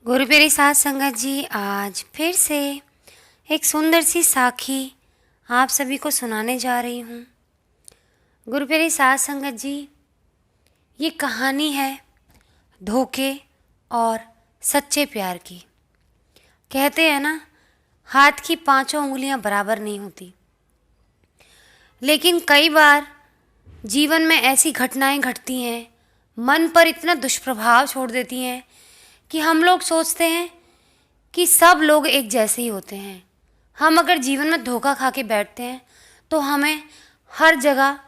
गुरु मेरी साथ संगत जी, आज फिर से एक सुंदर सी साखी आप सभी को सुनाने जा रही हूँ। गुरु मेरी साथ संगत जी, ये कहानी है धोखे और सच्चे प्यार की। कहते हैं ना, हाथ की पांचों उंगलियां बराबर नहीं होती, लेकिन कई बार जीवन में ऐसी घटनाएं घटती हैं, मन पर इतना दुष्प्रभाव छोड़ देती हैं कि हम लोग सोचते हैं कि सब लोग एक जैसे ही होते हैं। हम अगर जीवन में धोखा खा के बैठते हैं तो हमें हर जगह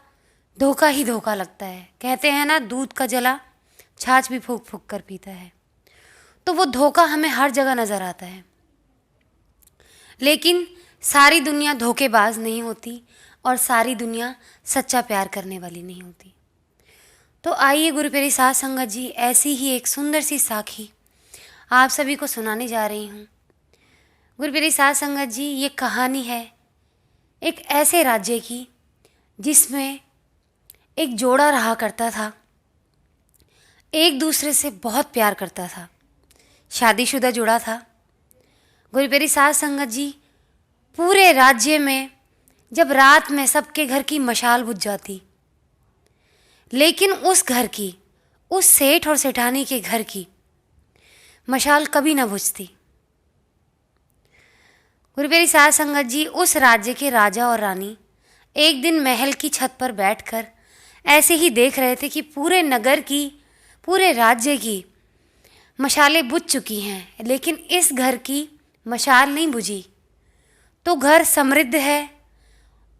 धोखा ही धोखा लगता है। कहते हैं ना, दूध का जला छाछ भी फूंक फूंक कर पीता है। तो वो धोखा हमें हर जगह नज़र आता है, लेकिन सारी दुनिया धोखेबाज नहीं होती और सारी दुनिया सच्चा प्यार करने वाली नहीं होती। तो आइए गुरु प्यारी साथ संगत जी, ऐसी ही एक सुंदर सी साखी आप सभी को सुनाने जा रही हूँ। गुरु प्यारी साथ संगत जी, ये कहानी है एक ऐसे राज्य की जिसमें एक जोड़ा रहा करता था, एक दूसरे से बहुत प्यार करता था, शादीशुदा जोड़ा था। गुरु प्यारी साथ संगत जी, पूरे राज्य में जब रात में सबके घर की मशाल बुझ जाती, लेकिन उस घर की, उस सेठ और सेठानी के घर की मशाल कभी न बुझती। गुरु प्यारी साथ संगत जी, उस राज्य के राजा और रानी एक दिन महल की छत पर बैठकर ऐसे ही देख रहे थे कि पूरे नगर की, पूरे राज्य की मशालें बुझ चुकी हैं, लेकिन इस घर की मशाल नहीं बुझी। तो घर समृद्ध है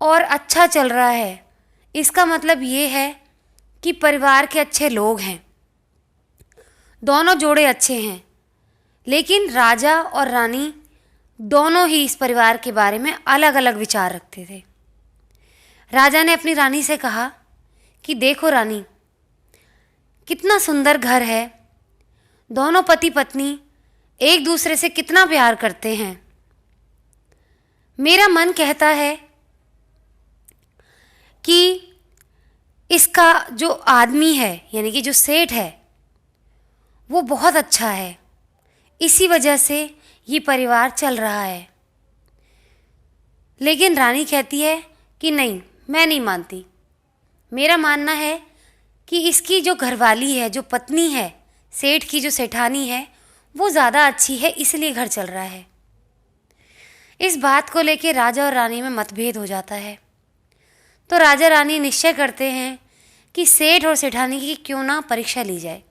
और अच्छा चल रहा है। इसका मतलब ये है कि परिवार के अच्छे लोग हैं, दोनों जोड़े अच्छे हैं। लेकिन राजा और रानी दोनों ही इस परिवार के बारे में अलग अलग विचार रखते थे। राजा ने अपनी रानी से कहा कि देखो रानी, कितना सुंदर घर है, दोनों पति पत्नी एक दूसरे से कितना प्यार करते हैं। मेरा मन कहता है कि इसका जो आदमी है, यानी कि जो सेठ है, वो बहुत अच्छा है, इसी वजह से ये परिवार चल रहा है। लेकिन रानी कहती है कि नहीं, मैं नहीं मानती। मेरा मानना है कि इसकी जो घरवाली है, जो पत्नी है, सेठ की जो सेठानी है, वो ज़्यादा अच्छी है, इसलिए घर चल रहा है। इस बात को लेकर राजा और रानी में मतभेद हो जाता है। तो राजा रानी निश्चय करते हैं कि सेठ और सेठानी की क्यों ना परीक्षा ली जाए।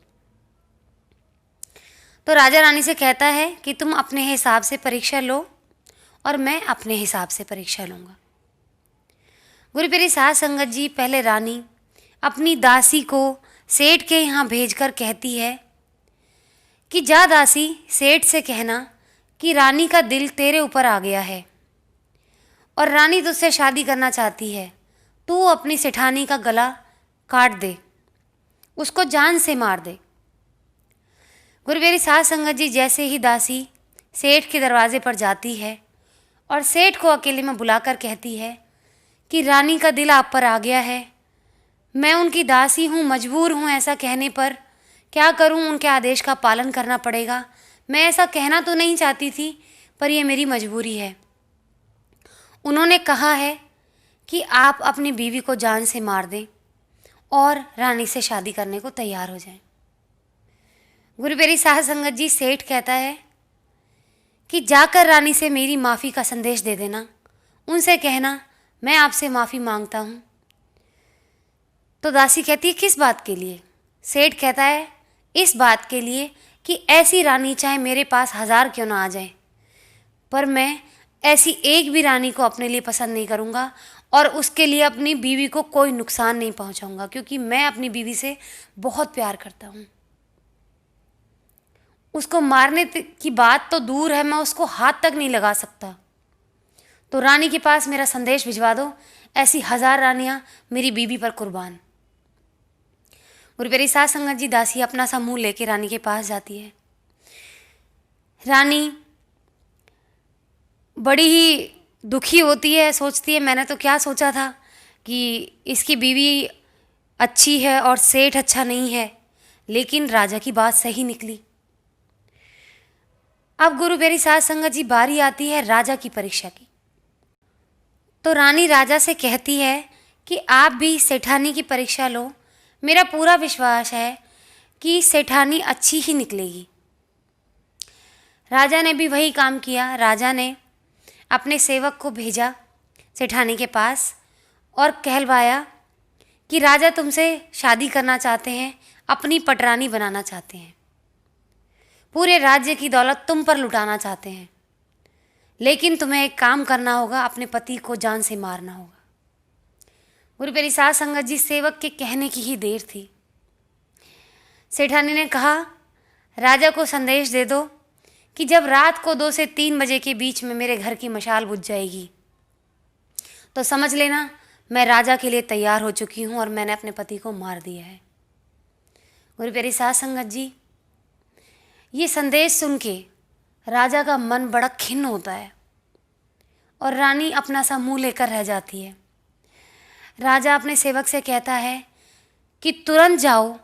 तो राजा रानी से कहता है कि तुम अपने हिसाब से परीक्षा लो और मैं अपने हिसाब से परीक्षा लूँगा। गुरु प्यारी साथ संगत जी, पहले रानी अपनी दासी को सेठ के यहाँ भेजकर कहती है कि जा दासी, सेठ से कहना कि रानी का दिल तेरे ऊपर आ गया है और रानी तुझसे शादी करना चाहती है। तू अपनी सेठानी का गला काट दे, उसको जान से मार दे। गुरु प्यारी साथ संगत जी, जैसे ही दासी सेठ के दरवाजे पर जाती है और सेठ को अकेले में बुलाकर कहती है कि रानी का दिल आप पर आ गया है, मैं उनकी दासी हूँ, मजबूर हूँ ऐसा कहने पर, क्या करूँ, उनके आदेश का पालन करना पड़ेगा। मैं ऐसा कहना तो नहीं चाहती थी, पर यह मेरी मजबूरी है। उन्होंने कहा है कि आप अपनी बीवी को जान से मार दें और रानी से शादी करने को तैयार हो जाएं। गुरु प्यारी साथ संगत जी, सेठ कहता है कि जाकर रानी से मेरी माफ़ी का संदेश दे देना, उनसे कहना मैं आपसे माफ़ी मांगता हूँ। तो दासी कहती है किस बात के लिए? सेठ कहता है इस बात के लिए कि ऐसी रानी चाहे मेरे पास 1000 क्यों ना आ जाए, पर मैं ऐसी एक भी रानी को अपने लिए पसंद नहीं करूँगा और उसके लिए अपनी बीवी को कोई नुकसान नहीं पहुँचाऊँगा, क्योंकि मैं अपनी बीवी से बहुत प्यार करता हूँ। उसको मारने की बात तो दूर है, मैं उसको हाथ तक नहीं लगा सकता। तो रानी के पास मेरा संदेश भिजवा दो, ऐसी 1000 रानियां मेरी बीवी पर कुर्बान। गुरु प्यारी साथ संगत जी, दासी अपना सा मुंह लेके रानी के पास जाती है। रानी बड़ी ही दुखी होती है, सोचती है मैंने तो क्या सोचा था कि इसकी बीवी अच्छी है और सेठ अच्छा नहीं है, लेकिन राजा की बात सही निकली। अब गुरु प्यारी साध संगत जी, बारी आती है राजा की परीक्षा की। तो रानी राजा से कहती है कि आप भी सेठानी की परीक्षा लो, मेरा पूरा विश्वास है कि सेठानी अच्छी ही निकलेगी। राजा ने भी वही काम किया। राजा ने अपने सेवक को भेजा सेठानी के पास और कहलवाया कि राजा तुमसे शादी करना चाहते हैं, अपनी पटरानी बनाना चाहते हैं, पूरे राज्य की दौलत तुम पर लुटाना चाहते हैं, लेकिन तुम्हें एक काम करना होगा, अपने पति को जान से मारना होगा। गुरु प्यारी साध संगत जी, सेवक के कहने की ही देर थी। सेठानी ने कहा, राजा को संदेश दे दो कि जब रात को 2 से 3 बजे के बीच में मेरे घर की मशाल बुझ जाएगी तो समझ लेना मैं राजा के लिए तैयार हो चुकी हूँ और मैंने अपने पति को मार दिया है। गुरु प्यारी साध संगत जी, ये संदेश सुन के राजा का मन बड़ा खिन्न होता है और रानी अपना सा मुँह लेकर रह जाती है। राजा अपने सेवक से कहता है कि तुरंत जाओ,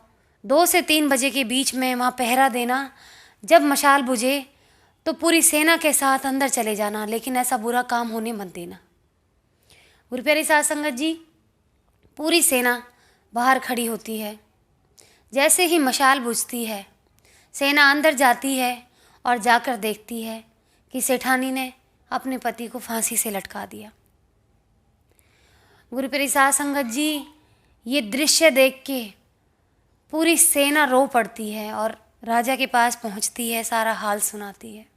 2 से 3 बजे के बीच में वहाँ पहरा देना, जब मशाल बुझे तो पूरी सेना के साथ अंदर चले जाना, लेकिन ऐसा बुरा काम होने मत देना। गुरु प्यारी साध संगत जी, पूरी सेना बाहर खड़ी होती है। जैसे ही मशाल बुझती है, सेना अंदर जाती है और जाकर देखती है कि सेठानी ने अपने पति को फांसी से लटका दिया। गुरु प्यारी साध संगत जी, ये दृश्य देख के पूरी सेना रो पड़ती है और राजा के पास पहुंचती है, सारा हाल सुनाती है।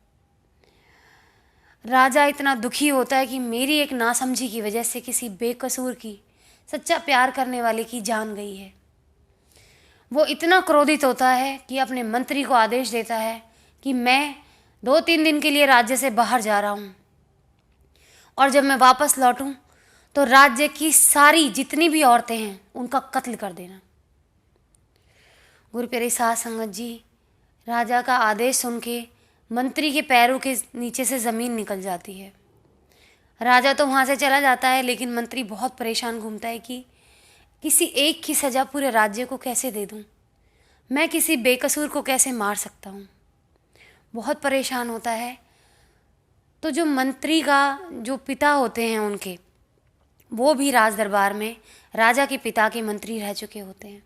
राजा इतना दुखी होता है कि मेरी एक नासमझी की वजह से किसी बेकसूर की, सच्चा प्यार करने वाले की जान गई है। वो इतना क्रोधित होता है कि अपने मंत्री को आदेश देता है कि मैं 2-3 दिन के लिए राज्य से बाहर जा रहा हूँ और जब मैं वापस लौटूँ तो राज्य की सारी जितनी भी औरतें हैं उनका कत्ल कर देना। गुरु प्यारी साध संगत जी, राजा का आदेश सुन के मंत्री के पैरों के नीचे से ज़मीन निकल जाती है। राजा तो वहाँ से चला जाता है, लेकिन मंत्री बहुत परेशान घूमता है कि किसी एक की सज़ा पूरे राज्य को कैसे दे दूँ, मैं किसी बेकसूर को कैसे मार सकता हूँ। बहुत परेशान होता है। तो जो मंत्री का जो पिता होते हैं उनके, वो भी राज दरबार में राजा के पिता के मंत्री रह चुके होते हैं।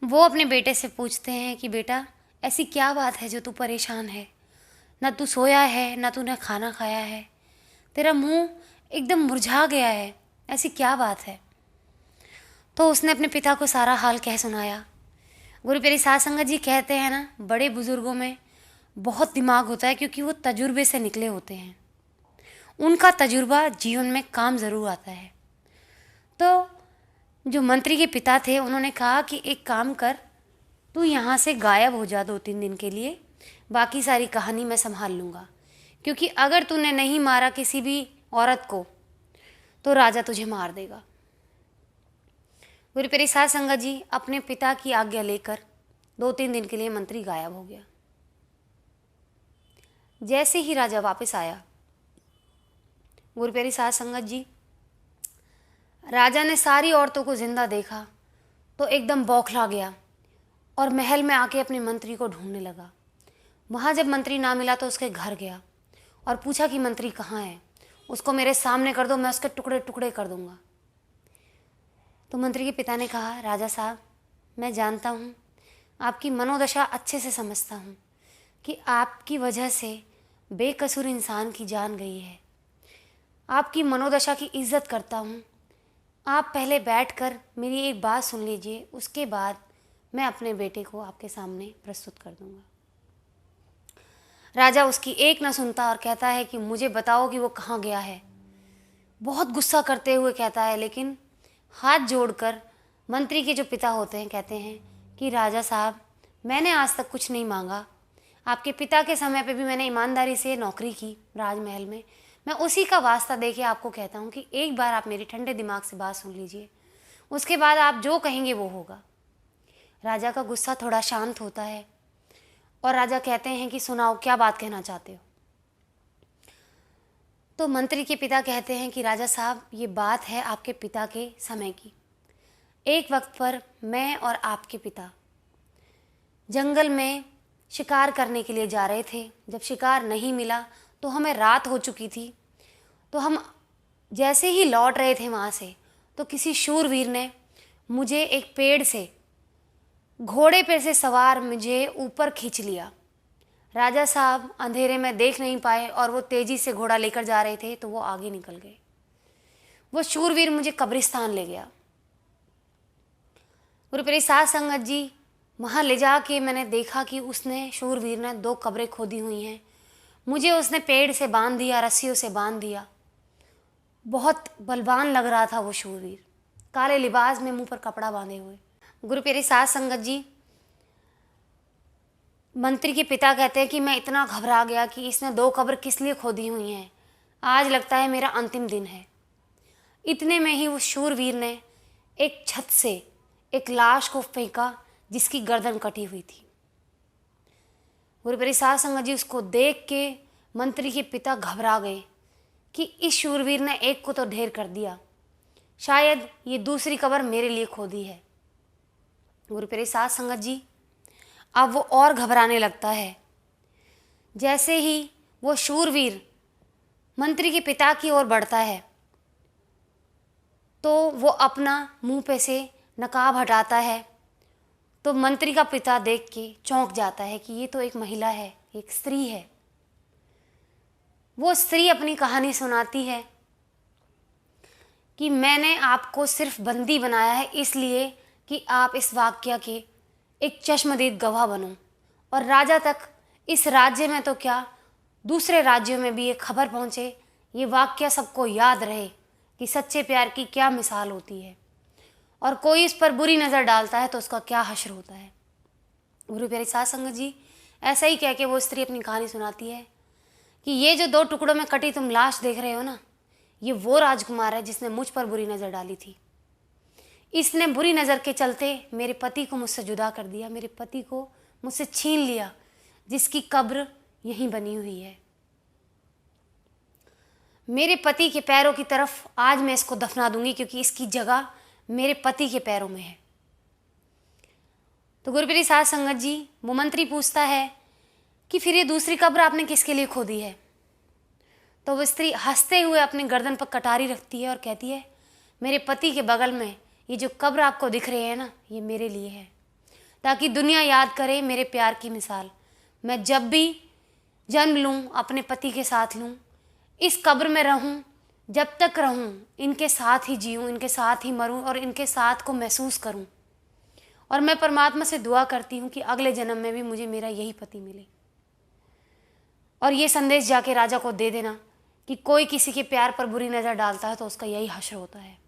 वो अपने बेटे से पूछते हैं कि बेटा, ऐसी क्या बात है जो तू परेशान है? ना तू सोया है, ना तूने खाना खाया है, तेरा मुंह एकदम मुरझा गया है, ऐसी क्या बात है? तो उसने अपने पिता को सारा हाल कह सुनाया। गुरु प्यारी साध संगत जी कहते हैं ना, बड़े बुजुर्गों में बहुत दिमाग होता है, क्योंकि वो तजुर्बे से निकले होते हैं। उनका तजुर्बा जीवन में काम ज़रूर आता है। तो जो मंत्री के पिता थे, उन्होंने कहा कि एक काम कर, तू यहाँ से गायब हो जा 2-3 दिन के लिए, बाकी सारी कहानी मैं संभाल लूँगा, क्योंकि अगर तूने नहीं मारा किसी भी औरत को तो राजा तुझे मार देगा। गुरु प्यारी साध संगत जी, अपने पिता की आज्ञा लेकर 2-3 दिन के लिए मंत्री गायब हो गया। जैसे ही राजा वापस आया, गुरु प्यारी साध संगत जी, राजा ने सारी औरतों को जिंदा देखा तो एकदम बौखला गया और महल में आके अपने मंत्री को ढूंढने लगा। वहाँ जब मंत्री ना मिला तो उसके घर गया और पूछा कि मंत्री कहाँ है, उसको मेरे सामने कर दो, मैं उसके टुकड़े टुकड़े कर दूंगा। तो मंत्री के पिता ने कहा, राजा साहब, मैं जानता हूँ, आपकी मनोदशा अच्छे से समझता हूँ कि आपकी वजह से बेकसूर इंसान की जान गई है। आपकी मनोदशा की इज्जत करता हूँ। आप पहले बैठकर मेरी एक बात सुन लीजिए, उसके बाद मैं अपने बेटे को आपके सामने प्रस्तुत कर दूंगा। राजा उसकी एक न सुनता और कहता है कि मुझे बताओ कि वो कहाँ गया है। बहुत गुस्सा करते हुए कहता है, लेकिन हाथ जोड़कर मंत्री के जो पिता होते हैं कहते हैं कि राजा साहब, मैंने आज तक कुछ नहीं मांगा। आपके पिता के समय पे भी मैंने ईमानदारी से नौकरी की राजमहल में। मैं उसी का वास्ता दे के आपको कहता हूँ कि एक बार आप मेरी ठंडे दिमाग से बात सुन लीजिए, उसके बाद आप जो कहेंगे वो होगा। राजा का गुस्सा थोड़ा शांत होता है और राजा कहते हैं कि सुनाओ, क्या बात कहना चाहते हो? तो मंत्री के पिता कहते हैं कि राजा साहब, ये बात है आपके पिता के समय की। एक वक्त पर मैं और आपके पिता जंगल में शिकार करने के लिए जा रहे थे। जब शिकार नहीं मिला तो हमें रात हो चुकी थी। तो हम जैसे ही लौट रहे थे वहाँ से, तो किसी शूरवीर ने मुझे एक पेड़ से, घोड़े पर से सवार, मुझे ऊपर खींच लिया। राजा साहब अंधेरे में देख नहीं पाए और वो तेज़ी से घोड़ा लेकर जा रहे थे, तो वो आगे निकल गए। वो शूरवीर मुझे कब्रिस्तान ले गया। गुरुप्रिय साध संगत जी, वहाँ ले जा के मैंने देखा कि उसने, शूरवीर ने 2 कब्रें खोदी हुई हैं। मुझे उसने पेड़ से बांध दिया, रस्सियों से बांध दिया। बहुत बलवान लग रहा था वो शूरवीर, काले लिबास में, मुंह पर कपड़ा बांधे हुए। गुरुप्रिय साध संगत जी, मंत्री के पिता कहते हैं कि मैं इतना घबरा गया कि इसने 2 कब्र किस लिए खोदी हुई हैं, आज लगता है मेरा अंतिम दिन है। इतने में ही उस शूरवीर ने एक छत से एक लाश को फेंका जिसकी गर्दन कटी हुई थी। गुरुप्रिय साध संगत जी, उसको देख के मंत्री के पिता घबरा गए कि इस शूरवीर ने एक को तो ढेर कर दिया, शायद ये दूसरी कब्र मेरे लिए खोदी है। गुरुप्रिय साध संगत जी, अब वो और घबराने लगता है। जैसे ही वो शूरवीर मंत्री के पिता की ओर बढ़ता है, तो वो अपना मुंह पे से नकाब हटाता है, तो मंत्री का पिता देख के चौंक जाता है कि ये तो एक महिला है, एक स्त्री है। वो स्त्री अपनी कहानी सुनाती है कि मैंने आपको सिर्फ बंदी बनाया है इसलिए कि आप इस वाकया के एक चश्मदीद गवाह बनो, और राजा तक, इस राज्य में तो क्या, दूसरे राज्यों में भी ये खबर पहुँचे, ये वाकया सबको याद रहे कि सच्चे प्यार की क्या मिसाल होती है, और कोई इस पर बुरी नज़र डालता है तो उसका क्या हश्र होता है। गुरुप्रिय साध संगत जी, ऐसा ही कह के वो स्त्री अपनी कहानी सुनाती है कि ये जो 2 टुकड़ों में कटी तुम लाश देख रहे हो ना, ये वो राजकुमार है जिसने मुझ पर बुरी नज़र डाली थी। इसने बुरी नज़र के चलते मेरे पति को मुझसे जुदा कर दिया, मेरे पति को मुझसे छीन लिया, जिसकी कब्र यहीं बनी हुई है। मेरे पति के पैरों की तरफ आज मैं इसको दफना दूंगी, क्योंकि इसकी जगह मेरे पति के पैरों में है। तो गुरुप्रिय साध संगत जी, वो मंत्री पूछता है कि फिर ये दूसरी कब्र आपने किसके लिए खोदी है? तो वो स्त्री हंसते हुए अपनी गर्दन पर कटारी रखती है और कहती है, मेरे पति के बगल में ये जो कब्र आपको दिख रही है ना, ये मेरे लिए है, ताकि दुनिया याद करे मेरे प्यार की मिसाल। मैं जब भी जन्म लूँ अपने पति के साथ लूँ, इस कब्र में रहूँ, जब तक रहूँ इनके साथ ही जीऊँ, इनके साथ ही मरूँ और इनके साथ को महसूस करूँ। और मैं परमात्मा से दुआ करती हूँ कि अगले जन्म में भी मुझे मेरा यही पति मिले। और ये संदेश जाके राजा को दे देना कि कोई किसी के प्यार पर बुरी नज़र डालता है तो उसका यही हश्र होता है।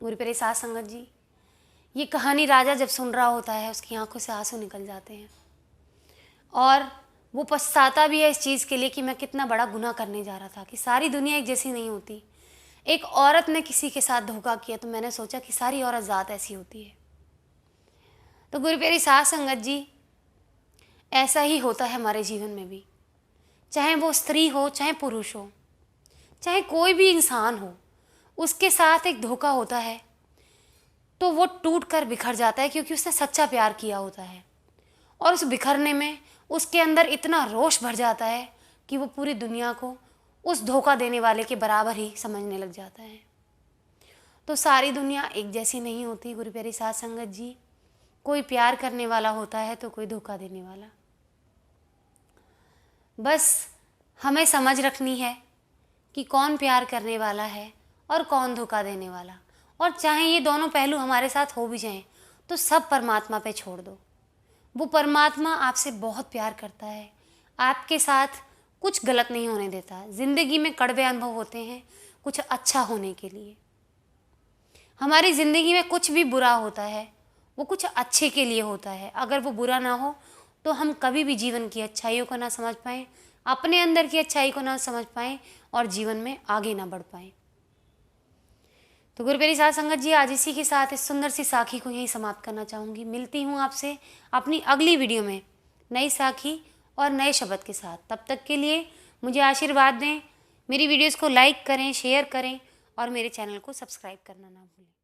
गुरुप्रिय साध संगत जी, ये कहानी राजा जब सुन रहा होता है, उसकी आंखों से आंसू निकल जाते हैं और वो पछताता भी है इस चीज़ के लिए कि मैं कितना बड़ा गुनाह करने जा रहा था, कि सारी दुनिया एक जैसी नहीं होती। एक औरत ने किसी के साथ धोखा किया तो मैंने सोचा कि सारी औरत ज़ात ऐसी होती है। तो गुरुप्रिय साध संगत जी, ऐसा ही होता है हमारे जीवन में भी, चाहे वो स्त्री हो, चाहे पुरुष हो, चाहे कोई भी इंसान हो, उसके साथ एक धोखा होता है तो वो टूट कर बिखर जाता है, क्योंकि उसने सच्चा प्यार किया होता है। और उस बिखरने में उसके अंदर इतना रोष भर जाता है कि वो पूरी दुनिया को उस धोखा देने वाले के बराबर ही समझने लग जाता है। तो सारी दुनिया एक जैसी नहीं होती गुरुप्रिय साध संगत जी। कोई प्यार करने वाला होता है तो कोई धोखा देने वाला। बस हमें समझ रखनी है कि कौन प्यार करने वाला है और कौन धोखा देने वाला। और चाहे ये दोनों पहलू हमारे साथ हो भी जाएं तो सब परमात्मा पे छोड़ दो। वो परमात्मा आपसे बहुत प्यार करता है, आपके साथ कुछ गलत नहीं होने देता। ज़िंदगी में कड़वे अनुभव होते हैं कुछ अच्छा होने के लिए। हमारी ज़िंदगी में कुछ भी बुरा होता है वो कुछ अच्छे के लिए होता है। अगर वो बुरा ना हो तो हम कभी भी जीवन की अच्छाइयों को ना समझ पाएँ, अपने अंदर की अच्छाई को ना समझ पाएँ और जीवन में आगे ना बढ़ पाएँ। तो गुरुप्रिय साध संगत जी, आज इसी के साथ इस सुंदर सी साखी को यहीं समाप्त करना चाहूँगी। मिलती हूँ आपसे अपनी अगली वीडियो में नई साखी और नए शब्द के साथ। तब तक के लिए मुझे आशीर्वाद दें, मेरी वीडियोज़ को लाइक करें, शेयर करें और मेरे चैनल को सब्सक्राइब करना ना भूलें।